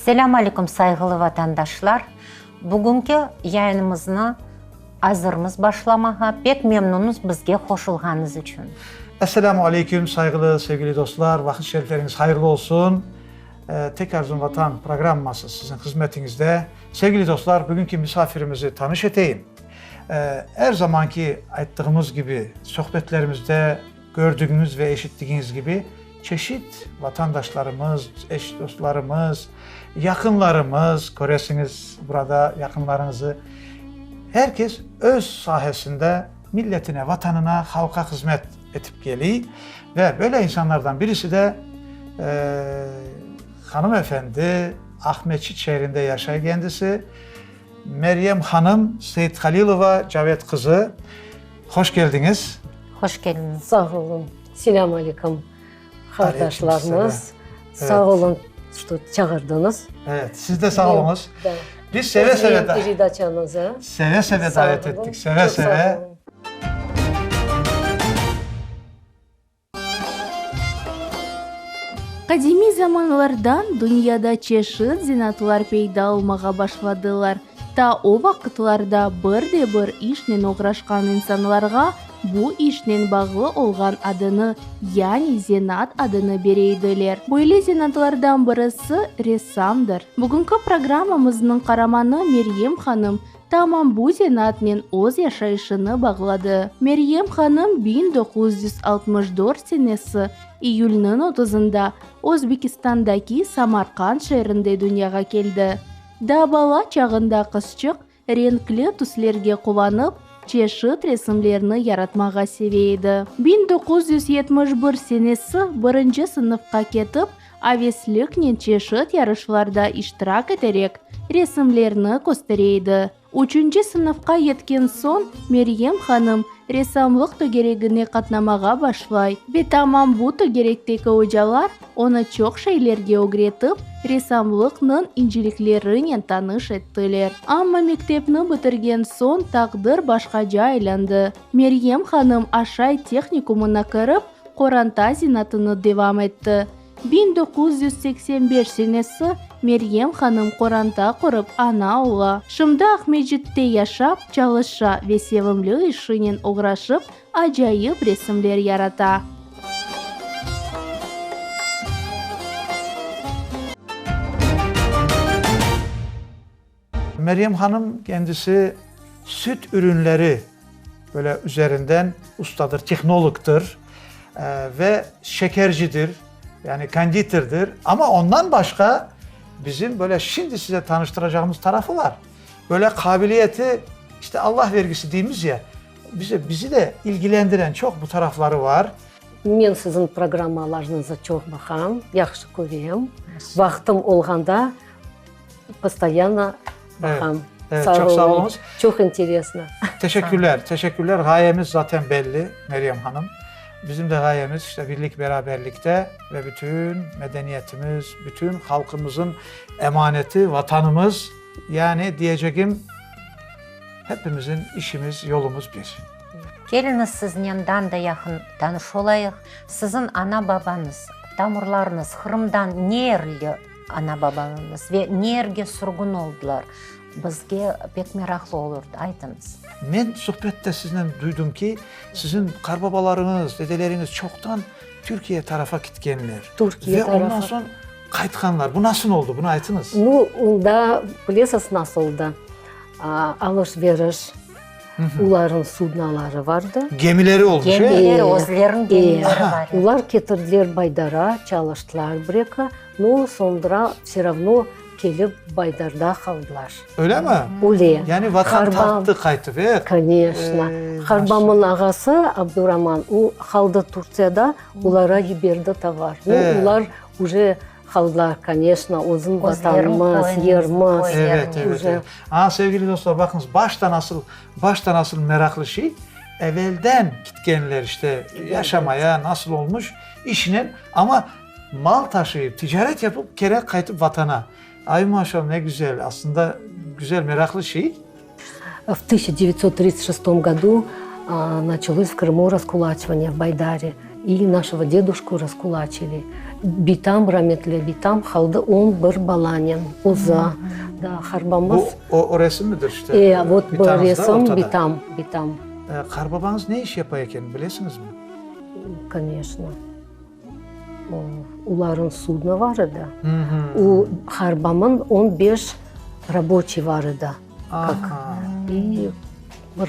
Assalamu alaikum saygılı vatandaşlar. Bugünkü yayınımızı hazırmız başlamağa pek memnunuz bizge koşulğanınız için. Esselamu aleyküm saygılı sevgili dostlar. Vakit şerifleriniz hayırlı olsun. Tek Arzum Vatan programması sizin hizmetinizde. Sevgili dostlar, bugünkü misafirimizi tanış edeyim. Her zamanki ettiğimiz gibi sohbetlerimizde gördüğünüz ve eşittiğiniz gibi çeşit vatandaşlarımız, eş dostlarımız, yakınlarımız, göresiniz burada yakınlarınızı. Herkes öz sahasında milletine, vatanına, halka hizmet etip geliyor. Ve böyle insanlardan birisi de hanımefendi, Ahmetçik şehrinde yaşayan kendisi. Meryem Hanım, Seyit Halilova, Cavet kızı. Hoş geldiniz. Hoş geldiniz. Sağ olun. Selamun aleyküm kardeşlerimiz. Evet. Sağ olun что çağırdınız. Evet, siz de sağ olunuz. Da. Biz seve seve davet Sağ olun. ettik, seve Çok sağ seve. olun. Kadimi zamanlardan dünyada çeşit zinatlар peyda olmağa başladılar. Ta o vakitlarda bir işnen uğraşkan insanlarga bu işnen bağlı olan adını yani zinat adını bereydiler. Böyle zinatlardan birisi ressamdır. Bugünkü programımızın kahramanı Meryem Hanım tamam bu zinatмен öz yaşayışını bağladı. Meryem Hanım 1964 senesi İyul'nın 30'unda Özbekistan'daki Samarkand şehrinde dünyaya geldi. Da bala çağında kızcık renkli tüslerge kullanıp çeşit resimlerini yaratmağa seviydi. 1971 senesi 1. sınıfka ketip avesliknen çeşit yarışlarda iştirak ederek resimlerini gösteriydi. 3. sınıfka yetken son Meryem Hanım ressamlık tögeregine katnamağa başlay ve tamam bu tögerekteki hocalar ona çok şeylerge öğretip ressamlıkның inceliklerini tanış ettiler. Ama mektepni bitirgen son takdir başkaca aylandı. Meryem Hanım Aşay Teknikumuna kirip Koranta zinatını devam etti. 1985 senesi Meryem Hanım Koranta kurup ana ola. Şimdi Ahmetçik'te yaşap, çalışa ve sevimli işinin uğraşıp acayip resimler yarata. Meryem Hanım kendisi süt ürünleri böyle üzerinden ustadır, teknologtur ve şekercidir. Yani konditördür. Ama ondan başka bizim böyle şimdi size tanıştıracağımız tarafı var. Böyle kabiliyeti işte Allah vergisi deyimiz ya bizi de ilgilendiren çok bu tarafları var. Men sizin programmalarınıza çok baxam, yaxşı көрем. Vaktim olganda постоянно baxam. Evet, çok sağ olunuz. Çok интересно. Teşekkürler. Gayemiz zaten belli Meryem Hanım. Bizim de gayemiz işte birlik beraberlikte ve bütün medeniyetimiz, bütün halkımızın emaneti, vatanımız. Yani diyeceğim hepimizin işimiz, yolumuz bir. Geliniz sizinle da yakın tanış olayıq. Sizin ana babanız, damırlarınız Kırım'dan nereli ana babanız ve nereye sürgün oldular? Bizge pek meraklı olurdu, aytınız. Ben sohbette sizden duydum ki sizin karbabalarınız, dedeleriniz çoktan Türkiye tarafa gitkenler. Türkiye ve tarafa. ondan sonra kaytkanlar. Bu nasıl oldu? Bunu aytınız. Ну, да, bilesiz nasıldı? Alış-veriş, uların судналары vardı. Gemileri olmuş. Gemileri, özlerin gemileri var. Ular getirdiler Baydar'a, çalıştılar buraya. Но sonra все равно kelip Baydar'da kaldılar. Öyle mi? Öyle. Yani vatan Harbam- tahtı kaytıp. Evet. Конечно. Harbam'ın ağası Abdurrahman, o kaldı Türkiye'de, ulara geberdi tovar. Ular уже kaldılar, конечно, uzun vatanımız, yerimiz. Evet. Sevgili dostlar bakınız başta nasıl meraklı şey evvelden gitkenler işte yaşamaya nasıl olmuş işinin ama mal taşıyıp ticaret yapıp kere kaytıp vatana. Ay maşallah ne güzel aslında güzel meraklı şey. В 1936 году началось в Крыму раскулачивание в Байдаре. И нашего дедушку раскулачили. Битам, rahmetli Битам kaldı 11 balanın uza. Da harbamız. O resim midir işte? Вот bu Bitanızda resim ortada. Битам. Karbabanız ne iş yapayken bilirsiniz mi? Конечно. Uların судно var idi. Hı. У harbamın 15 рабочий var idi. Aha. И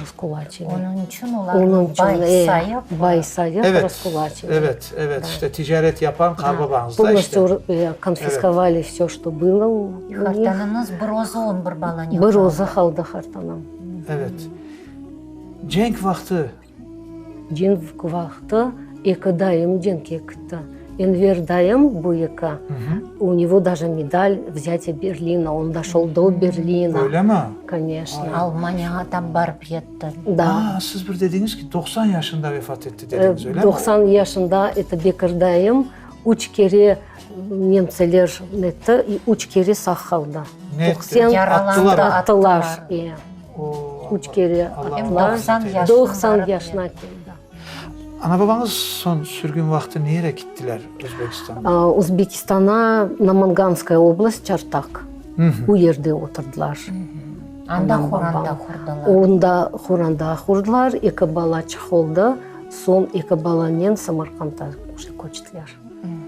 раскулачили. Onun için Onun onlar için bay sayıp Evet, раскулачили. evet. İşte ticaret yapan karbabanız da işte. Полностью конфисковали все, что было у них. Hartanınız bir ozu 11 balan yok. Bir oza kaldı hartanam. Evet. Cenk vakti Cenk vakti iki dayım cenk ekti. Enver dayım bu iki. У него даже медаль взятия Берлина. Он дошел до Берлина. öyle mi? Конечно. Almanya'ya da barıp yetti. Да. Siz bir dediniz ki 90 yaşında vefat etti dediniz öyle mi? 90 yaşında это Bekir dayım. 3 kere немцелер etti. 3 kere sağ kaldı. Ne etti? 90 Yaralandı, attılar. attılar. 3 kere Allah attılar. rahmet eylesin. 90 yaşına geldi. Ana babanız son sürgün vakti nereye gittiler Özbekistan'da? Uzbekistan'a Namanganskaya область Çartak. Bu yerde oturdular. Anda Anam, Kur'an'da babam. kurdular. Onda Kur'an'da kurdular. İki bala çıkıldı. Son iki balanın Samarkand'a koçtular.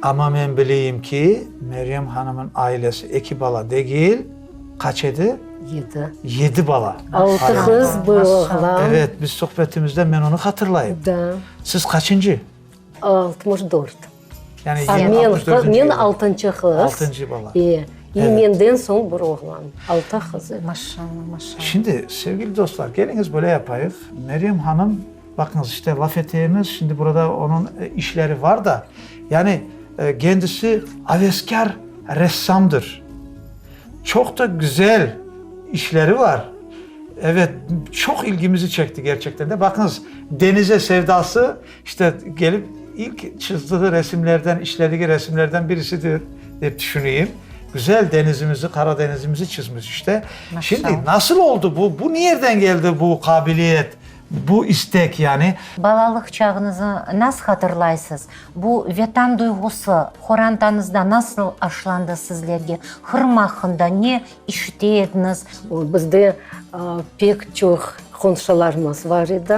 Ama ben bileyim ki Meryem Hanım'ın ailesi iki bala değil, kaç edi? 7. 7 bala. 6 Hayır. kız, bir oğlan. Evet, biz sohbetimizde ben onu hatırlayayım. Da. Siz kaçıncı? 64. Yani Men 64. 6. kız. 6. bala. İyi. Evet. Menden son bir oğlan. 6 kızı. Maşallah maşallah. Şimdi sevgili dostlar geliniz böyle yapayız. Meryem Hanım bakınız işte laf ettiğimiz şimdi burada onun işleri var da yani kendisi aveskar ressamdır. Çok da güzel işleri var. Evet çok ilgimizi çekti gerçekten de. Bakınız denize sevdası işte gelip ilk çizdiği resimlerden, işlediği resimlerden birisidir diye düşüneyim. Güzel denizimizi, Karadenizimizi çizmiş işte. Maşallah. Şimdi nasıl oldu bu? Bu nereden geldi bu kabiliyet, bu istek yani? Balalık çağınızı nasıl hatırlaysınız? Bu vatan duygusu Horandanızda nasıl aşılandı sizlerge? Hırım hakkında ne işitediniz? Bizde pek çok komşularımız var idi.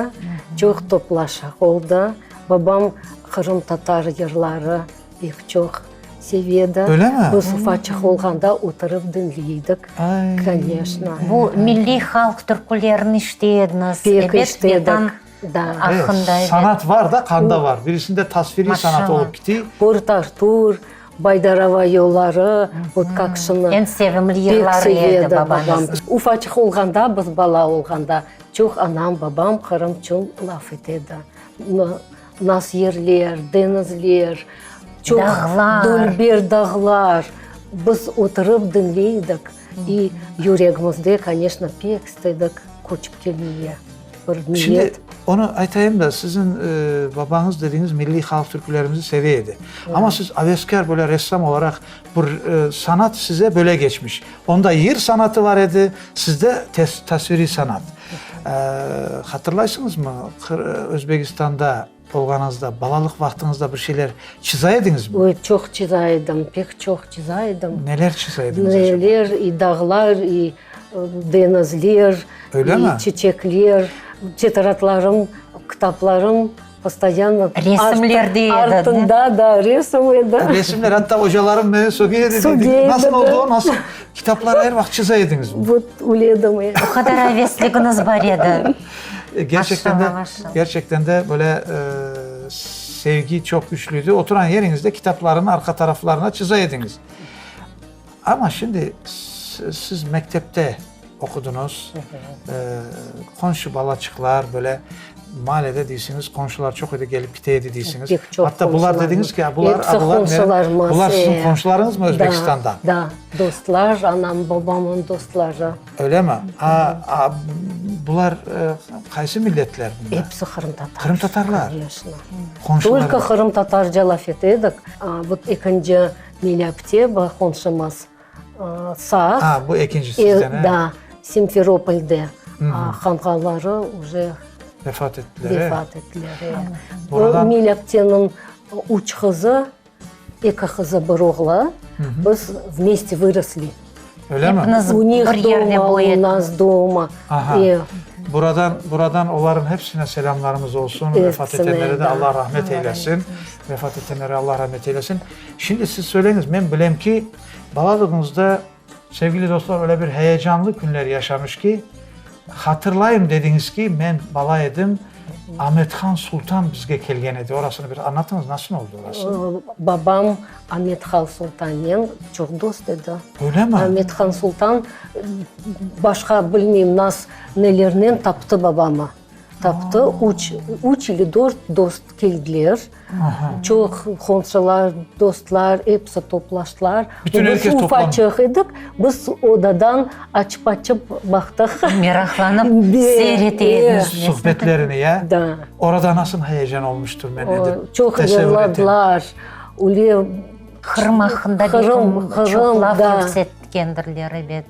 Çok toplaşak oldu. Babam Kırım Tatar yerleri pek çok seviydi. Öyle mi? Biz ufacık olganda oturup dinliydik. Ay. Конечно. Bu milli halk türkülerini işitediniz. Pek Evet, işledik. vatan Da. hakkında. Evet. Sanat var da kanda var. Birisinde tasviri sanat Maşallah. olup gitti. Port Artur, Baydarova yolları, вот как şunu. En sevimli Pek yılları seviydi edi babam. babanız. Ufacık olganda, biz bala olganda çok anam babam Kırım için laf etedi. Nas yerler, denizler, çok Dağlar. dülber dağlar. Biz oturup dinleydik. И yüreğimizde, конечно, pek istedik koçup gelmeye. Bir Şimdi niyet. onu aytayım da sizin babanız dediğiniz milli halk türkülerimizi seviydi. Ama siz aveskar böyle ressam olarak bu sanat size böyle geçmiş. Onda yer sanatı var idi, sizde tasviri sanat. Hatırlaysınız mı? Özbekistan'da olganızda, balalık vaktinizde bir şeyler çizaydınız mı? Oy, çok çizaydım, pek çok çizaydım. Neler çizaydınız acaba? Neler, и dağlar, и denizler, Öyle и mi? çiçekler, titratlarım, kitaplarım постоянно Resimlerdeydi, артında da resimlerde. Resimler hatta hocalarım beni söyledi. Söyledi, Nasıl evet. oldu o? Nasıl? Kitapları her vakit çizaydınız mı? Вот uledim ya. O kadar hevesliğiniz var edi. Gerçekten de Maşallah. gerçekten de böyle sevgi çok güçlüydü. Oturan yerinizde kitapların arka taraflarına çizaydınız. Ama şimdi siz mektepte okudunuz. Komşu balaçıklar böyle mahallede değilsiniz. Komşular çok öyle gelip piteydi değilsiniz. Pek çok Hatta bunlar komşularımız. dediniz ki bunlar Hepsi komşularımız. bunlar sizin komşularınız mı Özbekistan'dan? Da, dostlar, anam babamın dostları. Öyle mi? Bunlar kaysı milletler bunlar? Hepsi Kırım Tatar. Kırım Tatarlar. Конечно. Komşular. Только Kırım Tatarca laf ettik. Вот ikinci milyapte bu komşumuz sağ. Bu ikinci sizden. Da, Simferopol'de hangaları уже Vefat ettiler. vefat ettiler. Buradan- Bu milyaptenin 3 kızı экохоза Борогла, мы вместе выросли. Öyle mi? Hepiniz У них bir yerde дома, у boyadınız. нас дома. Aha. И Buradan onların hepsine selamlarımız olsun. Hepsine, Vefat edenlere de da. Allah rahmet eylesin. Vefat edenlere Allah rahmet eylesin. Şimdi siz söyleyiniz, ben bilem ki baladığınızda sevgili dostlar öyle bir heyecanlı günler yaşamış ki hatırlayın dediniz ki ben bala edim Ahmetxan Sultan bizge kelgen edi. Orasını bir anlatınız, nasıl oldu orası? babam Ahmetхан Sultan'ın çok dost dedi. Öyle mi? Ahmetхан Sultan başka bilmeyeyim nasıl nelerden taptı babamı. Taptı. Üç ili dört dost geldiler. Çok komşular, dostlar hepsi toplaştılar. Bütün herkes Biz toplandı. ufacık idik. Biz odadan açıp baktık. Meraklanıp seyretediniz. Sohbetlerini ya. Da. Orada nasıl heyecan olmuştur ben edip Çok tesevvür edeyim. yırladılar. Öyle Kırım hakkında Kırım, çok laf da. yükseltkendirler evet.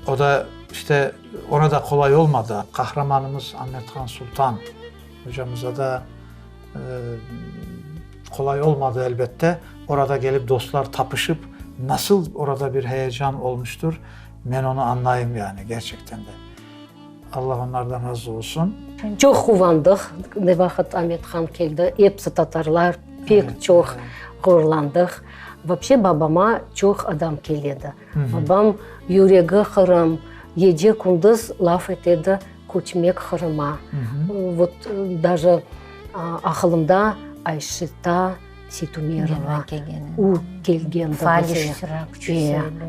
O da işte ona da kolay olmadı. Kahramanımız Ahmetxan Sultan hocamıza da kolay olmadı elbette. Orada gelip dostlar tapışıp nasıl orada bir heyecan olmuştur. Ben onu anlayayım yani gerçekten de. Allah onlardan razı olsun. çok kıvandık. Ne vakit Ahmetxan geldi. Hepsi Tatarlar pek çok gururlandık. Вообще babama çok adam geldi. Babam yüreği Kırım, gece gündüz laf etedi koçmek Kırım'a. Вот даже aklımda Ayşita Situmirova. O gelgendi.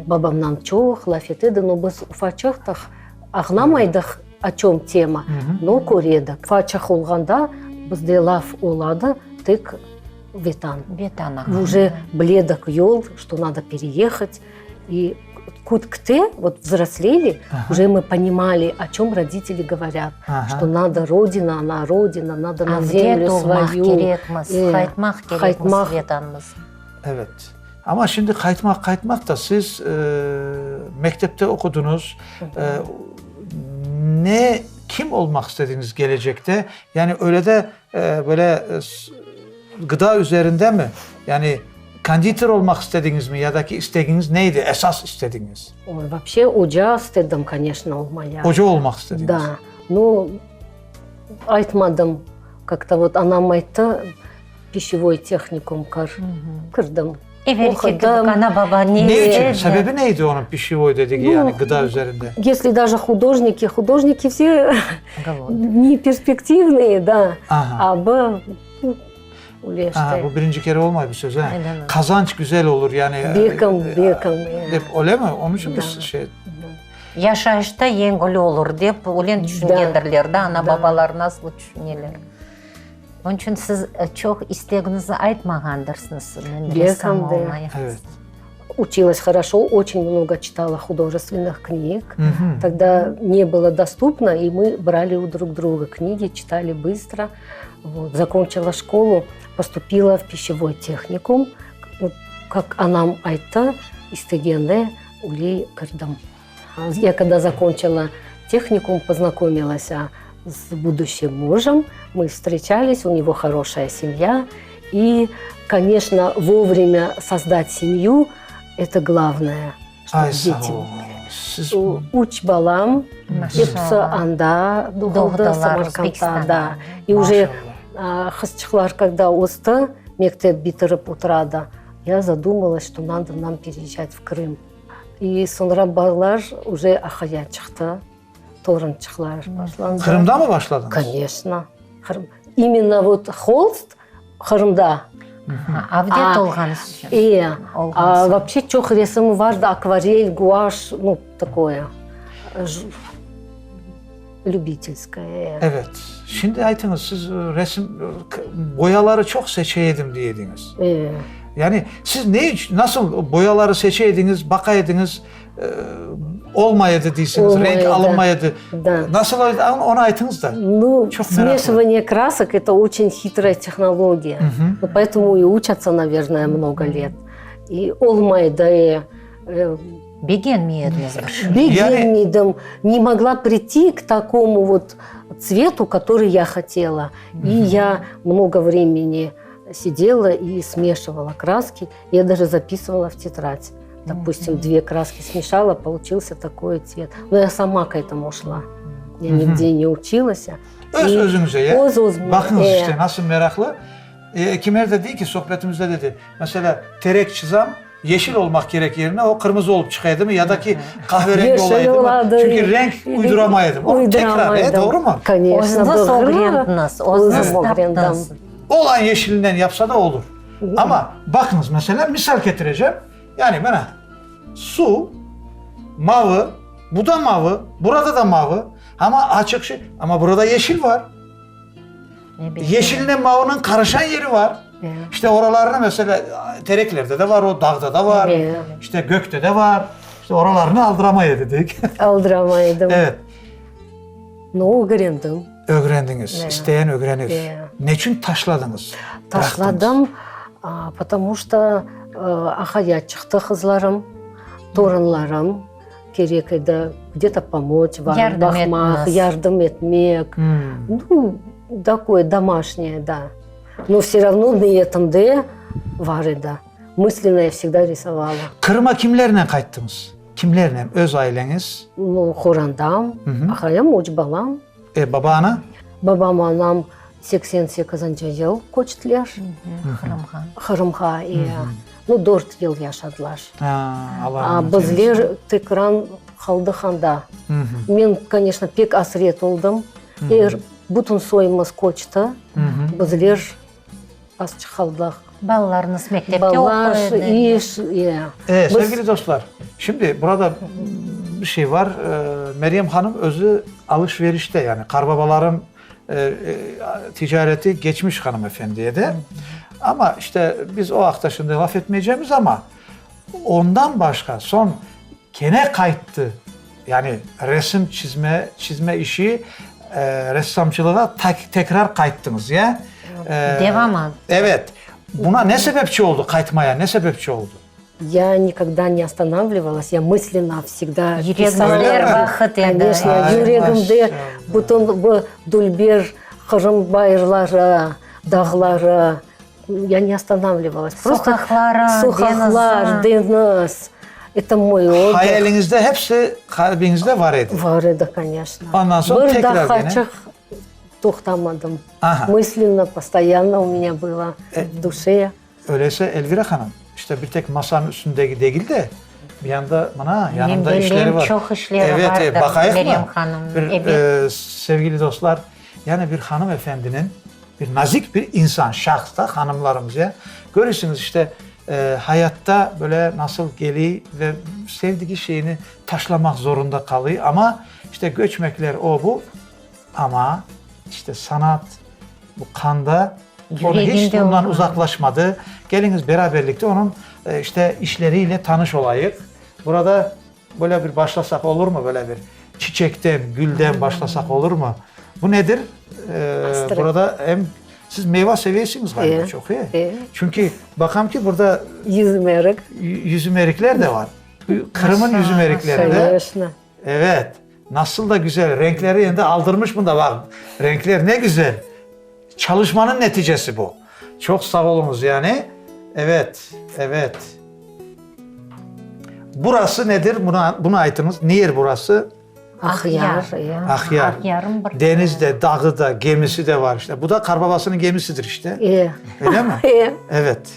Babamdan çok laf etedi. No biz ufacıktık. Ağlamaydık o чем тема. No көредік. Ufacık olganda bizde laf oladı. Tek Ветан. Уже бледок йол, что надо переехать. И кут-кте, вот взрослели, уже мы понимали, о чем родители говорят. Что надо родина, она родина, надо на землю свою. Kaytmak Vetanımız. Evet. Ama şimdi kaytmak da siz mektepte okudunuz. Kim olmak istediniz gelecekte? Yani öyle de böyle gıda üzerinde mi? Yani konditör olmak istediniz mi? Ya da ki isteğiniz neydi? Esas istediğiniz? Ой, вообще hoca istedim, конечно, olmaya. Hoca olmak istediniz. Да. Ну, айтмадым. Как-то вот anam aytты, пищевой техникум kırdım. Evet, ana baba Ne için? Sebebi neydi onun pişivoy dediği yani gıda üzerinde? Если даже художники все не перспективные, да. А Bu birinci kere olmuyor bu söz. Ha? Kazanç güzel olur yani. Bekam. Hep öyle mi? Onun için bir şey. Yaşayışta yengül olur deyip olen düşüngendirler de ana babalar nasıl düşüneler. Onun için siz çok isteğinizi aytmağandırsınız. Ressam olmaya. Evet. Училась хорошо, очень много читала художественных книг. Тогда не было доступно, и мы брали у друг друга книги, читали быстро. Вот. Закончила школу, поступила в пищевой техникум. Вот, как анам айтты, истегенде улей кырдым. Я когда закончила техникум, познакомилась с будущим мужем. Мы встречались, у него хорошая семья. И, конечно, вовремя создать семью – это главное, чтобы дети. Уч балам, hepsi анда doğdu Samarkand'da. Да. И уже қызчықлар, когда осты, мектеп бітіріп отырады, я задумалась, что надо нам переезжать в Крым. И sonra балалар уже ақая шықты, торыншықлар başlandı. Kırım'da mı başladınız? Конечно. Именно вот холст Крымда. Avdet olğanız için. А вообще çok resim vardı, акварель, гуашь, ну такое любительское. Evet. Şimdi aytınız siz resim boyaları çok seçeydim diyediniz. Yani siz nasıl boyaları seçeydiniz, bakaydınız, olmaydı değilsiniz, renk alınmaydı. Да. Nasıl onu aytınız da. Ну, Çok смешивание красок – это очень хитрая технология. Вот поэтому и учатся, наверное, много лет. И olmaydı. Beğenmiyordunuz bir şey. Beğenmedim. Не могла прийти к такому вот цвету, который я хотела. И я много времени сидела и смешивала краски. Я даже записывала в тетрадь. Допустим, 2 краски смешала, получился такой цвет. Но я сама к этому шла. Я нигде не училась. Öz-özünüze ya. Öz-özüme, Bakınız işte nasıl meraklı. Kimer de dedi ki sohbetimizde dedi. Mesela terek çizam yeşil olmak gerek yerine o kırmızı olup çıkaydı mı ya da ki kahverengi Yeşil olaydı mı? oladı. Çünkü renk uyduramaydım. Onu tekrar doğru mu? Конечно, Өзіңіз doğru. öğrendiniz, özünüz Özüm öğrendim. taptınız. Olan yeşilinden yapsa da olur. Ama bakınız mesela misal getireceğim. Yani bana su, mavi, bu da mavi, burada da mavi. Ama açık şey. Ama burada yeşil var. Ne bileyim. Yeşiline mavinin karışan yeri var. İşte oralarını mesela tereklerde de var, o dağda da var. Evet. İşte gökte de var. İşte oralarını aldıramaya dedik. Aldıramaydım. Evet. Но öğrendim. Öğrendiniz. Evet. İsteyen öğrenir. Evet. Ne için taşladınız? Bıraktınız? Ташлádым, потому что ахая çıktı kızlarım, torunlarım. Gerek edi где-то помочь, Yardım bakmak, etmeniz. yardım etmek. Ну, такое домашнее, да. Но все равно niyetimde var idi. Мысленно я всегда рисовала. Kırım'a kimlerle kayttınız? Kimlerle? Öz aileniz? Ну, хорандам, ахаям uç balam. Babana? Babam anam 88-ci yıl көчтілер. Kırımға. Kırımға, ну, 4 yıl yaşadılar. Allah rahmet Bizler eylesin. tekrar қалдықанда. Hı hı. Men, конечно, pek asret oldum. Bütün soyumuz көчті. Bizler azıcık қалдық. Балаларınız mektepte Балалар, okuyordu. iş, Biz- Sevgili dostlar, şimdi burada bir şey var. Meryem Hanım özü alışverişte, yani karbabaların ticareti geçmiş hanımefendiye de. Ama işte biz o hakta şimdi laf etmeyeceğimiz ama ondan başka son gene kayıttı. Yani resim çizme işi ressamçılığa tekrar kayıttınız ya. Devam al. Evet. Buna ne sebepçi oldu kayıtmaya? Ne sebepçi oldu? Я никогда не останавливалась, я мысленно всегда Yürekler vakit edi. Конечно, Ay, yüreğimde maşallah. bütün bu dülber, Kırım bayırları, dağları, я не останавливалась. Sokakları, Sokaklar, deniz. Это mой отдых. Hayalinizde hepsi kalbinizde var idi. Var idi, конечно. Ondan sonra Bir tekrar daha gene. açık toxtamadım. Aha. Мысленно, постоянно у меня было в душе. Öyleyse Elvira Hanım, işte bir tek masanın üstünde değil de bir yanda bana yanında Benim işleri bildiğim var. çok işleri evet, vardır bakayım Meryem mı? Hanım'ın. Bir, Evet. sevgili dostlar, yani bir hanımefendinin, bir nazik bir insan, şahs da hanımlarımız ya. Görürsünüz işte hayatta böyle nasıl geliyor ve sevdiği şeyini taşlamak zorunda kalıyor ama işte göçmekler o bu ama işte sanat bu kanda onu hiç Yüreğinde bundan olan. uzaklaşmadı. Geliniz beraberlikte onun işte işleriyle tanış olayık. Burada böyle bir başlasak olur mu? Böyle bir çiçekten, gülden başlasak olur mu? Bu nedir? Astırık. Burada hem siz meyve seviyesiniz galiba Evet. çok iyi. Evet. Çünkü bakam ki burada Yüzmerek. yüzüm erikler de var. Kırım'ın yüzüm erikleri de. Конечно. Evet. Nasıl da güzel. Renkleri yerinde aldırmış mı da bak. Renkler ne güzel. Çalışmanın neticesi bu. Çok sağ olunuz yani. Evet. Evet. Burası nedir? Buna aitiniz. Niye burası? Ahyar. Ahyar. Ahyar'ın bir Denizde, dağı da, gemisi de var işte. Bu da Karbabası'nın gemisidir işte. Öyle mi? Evet.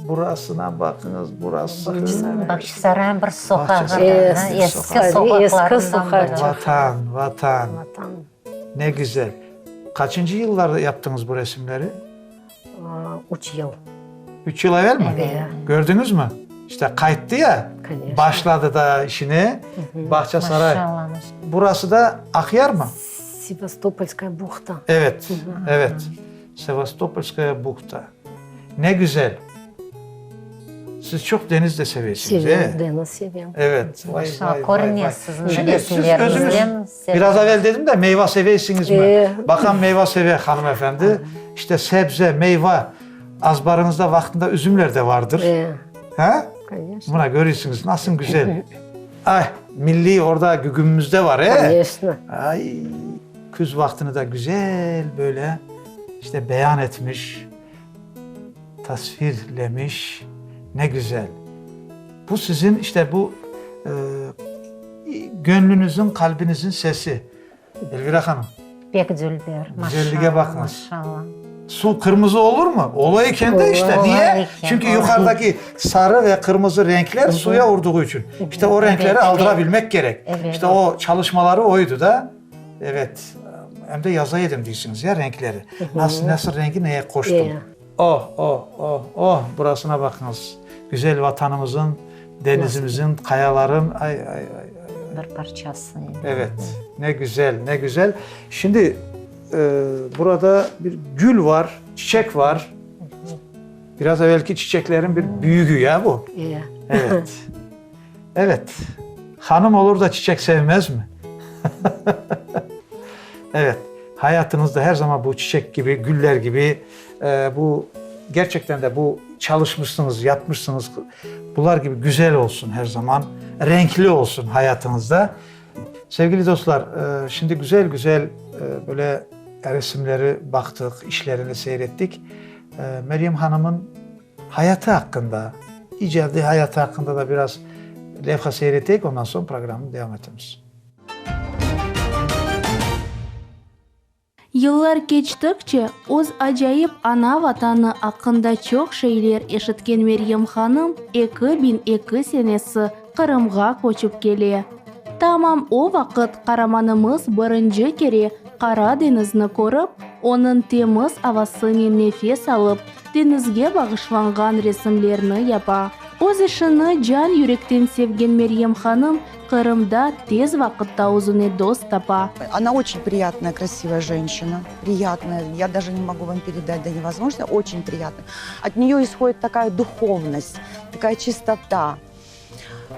Burasına bakınız. Burası Bahçesaray'ın bir sokağı. Eski Eski sokak. sokaklarından sokak. biri. vatan, vatan. Vatan. Ne güzel. Kaçıncı yıllarda yaptınız bu resimleri? 3 yıl. 3 yıl evvel mi? Evet. Gördünüz mü? İşte kayıttı ya. Конечно. Başladı da işini. Bahçesaray. Maşallah. Burası da Akyar mı? Севастопольская бухта. Evet. Evet. Sevastopolskaya Buhta. Ne güzel. Siz çok deniz de seviyorsunuz. Seviyorum, deniz seviyorum. Evet. Vay, Maşallah, vay, korunuyor vay. sizin Şimdi siz resimlerinizden. özünüz biraz evvel dedim de meyve seviyorsunuz mu? Bakan meyve seviyor hanımefendi. İşte sebze, meyve azbarınızda vaktinde üzümler de vardır. Ha? Конечно. Buna görüyorsunuz nasıl güzel. Ay milli orada gügümümüzde var. Конечно. Ay küz vaktini de güzel böyle işte beyan etmiş. tasvirlemiş. Ne güzel. Bu sizin işte bu gönlünüzün, kalbinizin sesi. Elvira Hanım. Bek Zülber. Güzelliğe bakınız. Maşallah. Su kırmızı olur mu? Olayken de işte. Niye? Olayken. Çünkü yukarıdaki sarı ve kırmızı renkler suya vurduğu için. İşte o renkleri Evet, aldırabilmek gerek. Evet. İşte o çalışmaları oydu da. Evet. Hem de yazaydım diyorsunuz ya renkleri. Nasıl rengi neye koştum. Yeah. Oh. Burasına bakınız. Güzel vatanımızın, denizimizin, kayaların. Ay. Bir parçası. Evet. Ne güzel, ne güzel. Şimdi burada bir gül var, çiçek var. Biraz evvelki çiçeklerin bir büyüğü ya bu. Yeah. Evet. Evet. Hanım olur da çiçek sevmez mi? Evet. Hayatınızda her zaman bu çiçek gibi, güller gibi bu gerçekten de bu çalışmışsınız, yapmışsınız. Bunlar gibi güzel olsun her zaman. Renkli olsun hayatınızda. Sevgili dostlar, şimdi güzel böyle resimleri baktık, işlerini seyrettik. Meryem Hanım'ın hayatı hakkında, icadı hayatı hakkında da biraz levha seyrettik. Ondan sonra programın devam ederiz. Yıllar geçtikçe o'z acayip ana vatanı hakkında çok şeyler eşitken Meryem Hanım 2002 senesi Kırım'a koçup geliyor. Tamam o vakit Karamanımız birinci kere Kara Denizini korup, onun temiz havasını nefes alıp, denizge bağışlangan resimlerini yapa. O'z işini can yürekten sevgen Meryem Hanım Kırım'da tez vakitта o'zini dost tapa. Она очень приятная, красивая женщина. Приятная. Я даже не могу вам передать до невозможного. Очень приятная. От нее исходит такая духовность, такая чистота,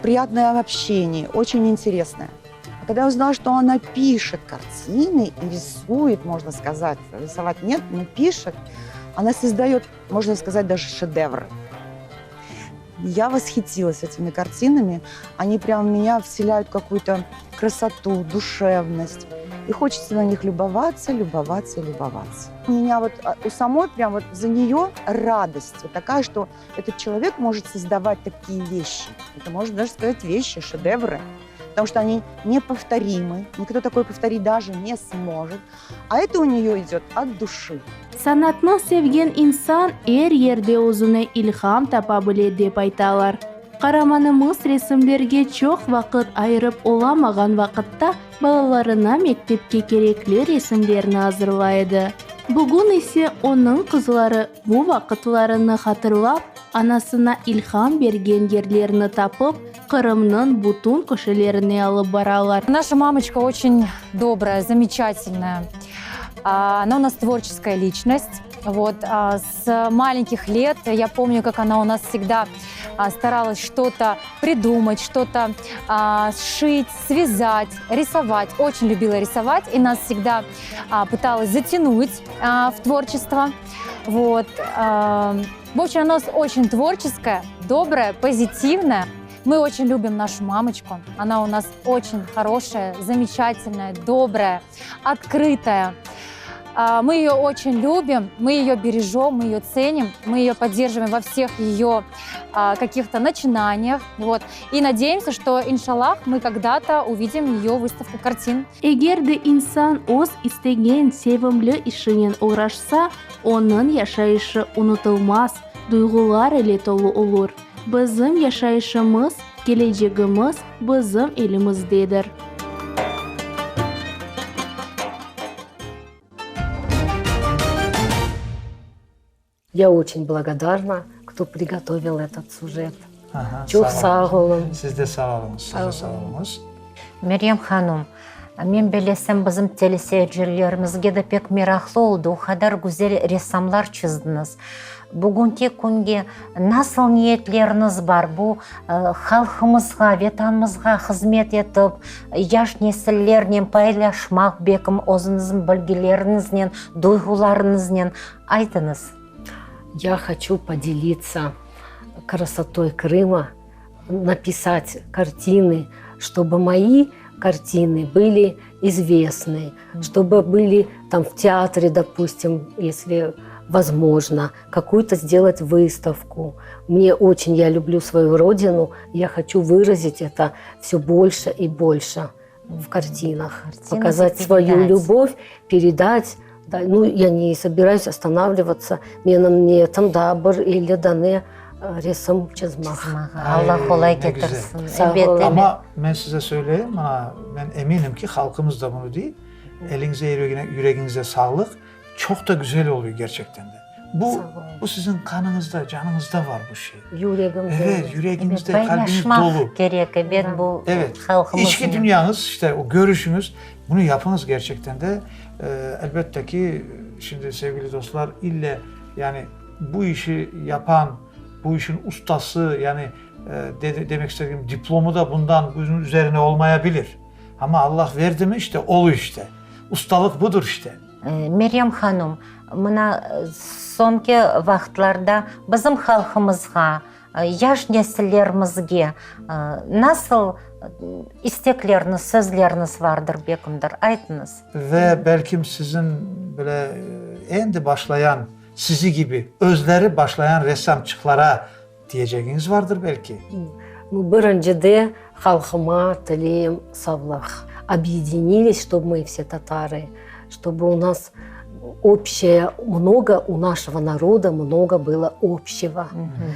приятное общение, очень интересное. А когда я узнала, что она пишет картины и рисует, можно сказать, рисовать нет, но пишет, она создает, можно сказать, даже шедевры. Я восхитилась этими картинами. Они прям в меня вселяют какую-то красоту, душевность. И хочется на них любоваться. У меня вот у самой прям вот за нее радость вот такая, что этот человек может создавать такие вещи. Это можно даже сказать вещи, шедевры. Потому что они неповторимы. Никто такой повторить даже не сможет. А это у нее идет от души. Sanatni sevgen inson yerde o'zini ilhom tapa biladi deb aytalar. Qaramanimiz resimlarga çok vaqt ayirib olamagan vaqtda balalarına mektepga kerakli resimlarni hazırlaydı. Bugun ise onun qizlari bu vaqtlarini hatırlab, anasına ilhom bergen yerlerini tapib, Kırım'ın butun kişilerini alıp baralar. Наша мамочка очень добрая, замечательная. Она у нас творческая личность. Вот, с маленьких лет я помню, как она у нас всегда старалась что-то придумать, что-то сшить, связать, рисовать. Очень любила рисовать и нас всегда пыталась затянуть в творчество. Вот. В общем, она у нас очень творческая, добрая, позитивная. Мы очень любим нашу мамочку. Она у нас очень хорошая, замечательная, добрая, открытая. Мы ее очень любим, мы ее бережем, мы ее ценим, мы ее поддерживаем во всех ее каких-то начинаниях. Вот. И надеемся, что, иншаллах, мы когда-то увидим ее выставку картин. Эгерде инсан o'z istagan sevimli ishinin uğraşsa, onun yaşayışı unutulmaz, duygular ile dolu olur. Bizim yaşayışımız, geleceğimiz bizim elimizdedir. Я очень благодарна, кто приготовил этот сюжет. Aha, Çok sağ sağ olun. olun. Siz de sağ olun. Siz de sağ olunuz. Meryem Hanım, мен білесем bizim teleseyircilerimizге de pek meraklı oldu. O kadar güzel resimler çizdiniz. Bugünkü күнге nasıl niyetleriniz var? Bu halkımızga, vatanımızga hizmet etip, yaş nesillerle paylaşmak bekim özünüzün bilgilerinizle, duygularınızla айтыңыз. Я хочу поделиться красотой Крыма, написать картины, чтобы мои картины были известны, чтобы были там в театре, допустим, если возможно, какую-то сделать выставку. Я люблю свою родину, я хочу выразить это все больше и больше в картинах. Показать свою любовь, передать. Да, ну, я не собираюсь останавливаться. Мне там дабыр или даны resim çizmek. Allah kolay ne güzel. getirsin. Sağ Evet, olun. evet. Ama ben size söyleyeyim, ben eminim ki halkımız da bunu değil. Elinize, yüreğinize sağlık. Çok da güzel oluyor gerçekten de. Bu sizin kanınızda, canınızda var bu şey. Yüreğimde. Evet, yüreğinizde, kalbiniz Paylaşmak dolu. gerek. Evet, bu Evet, halkımızın. içki dünyanız, işte o görüşünüz, bunu yapınız gerçekten de. Elbette ki şimdi sevgili dostlar, yani bu işi yapan, bu işin ustası, yani demek istediğim diplomu da bunun üzerine olmayabilir. Ama Allah verdi mi işte oluyor işte. Ustalık budur işte. Meryem Hanım, mına sonki vaqtlarda bizim halkımızga, yaş nesillerimizge nasıl istekleriniz, sözleriniz vardır bekimdir, aytınız. Ve belki sizin böyle endi başlayan, sizi gibi özleri başlayan ressamçıklara diyeceğiniz vardır belki. Birinci halkıma tileyim sağlık. Объединились, чтобы мы все татары, чтобы у нас у нашего народа много было общего.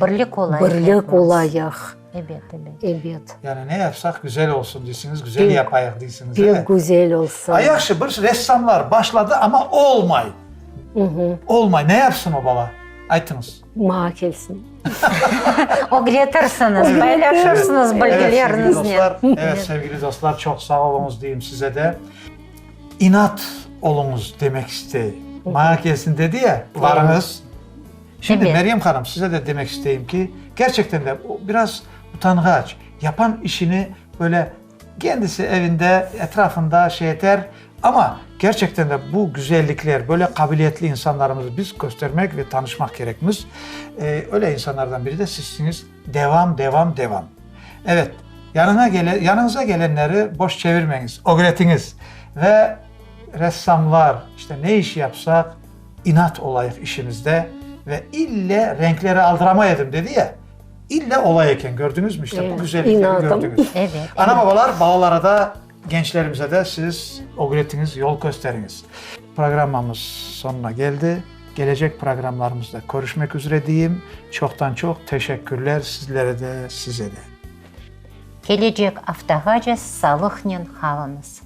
Birlik olayıq. Birlik olayıq. Evet, evet. Evet. Yani ne yapsak güzel olsun diyorsunuz, güzel yapayıq diyorsunuz. Bir Evet. güzel olsun. Yaxşı, bir ressamlar başladı ama olmay. Olmay. Ne yapsın o bala? Aytınız. Mağa kelsin. O getirsiniz, paylaşırsınız Evet sevgili bilgilerinizle. dostlar, evet sevgili dostlar, çok sağ olunuz diyeyim size de. İnat olunuz demek isteyim. Mağa gelsin dedi ya, varınız. Şimdi Evet. Meryem Hanım, size de demek isteyeyim ki gerçekten de biraz utangaç, yapan işini böyle kendisi evinde, etrafında şey eder ama gerçekten de bu güzellikler, böyle kabiliyetli insanlarımızı biz göstermek ve tanışmak gerekmiş. Öyle insanlardan biri de sizsiniz. Devam. Evet, yanınıza gelenleri boş çevirmeyiniz, öğretiniz. Ve ressamlar, işte ne iş yapsak inat olayık işimizde ve ille renkleri aldıramaydım dedi ya. İlle olayken gördünüz mü işte bu güzellikleri İnadım. gördünüz. Evet. Ana babalar, balalara da, gençlerimize de siz öğretiniz, yol gösteriniz. Programımız sonuna geldi. Gelecek programlarımızda görüşmek üzere diyeyim. Çoktan çok teşekkürler sizlere de, size de. Gelecek haftaga sağlıkla kalınız.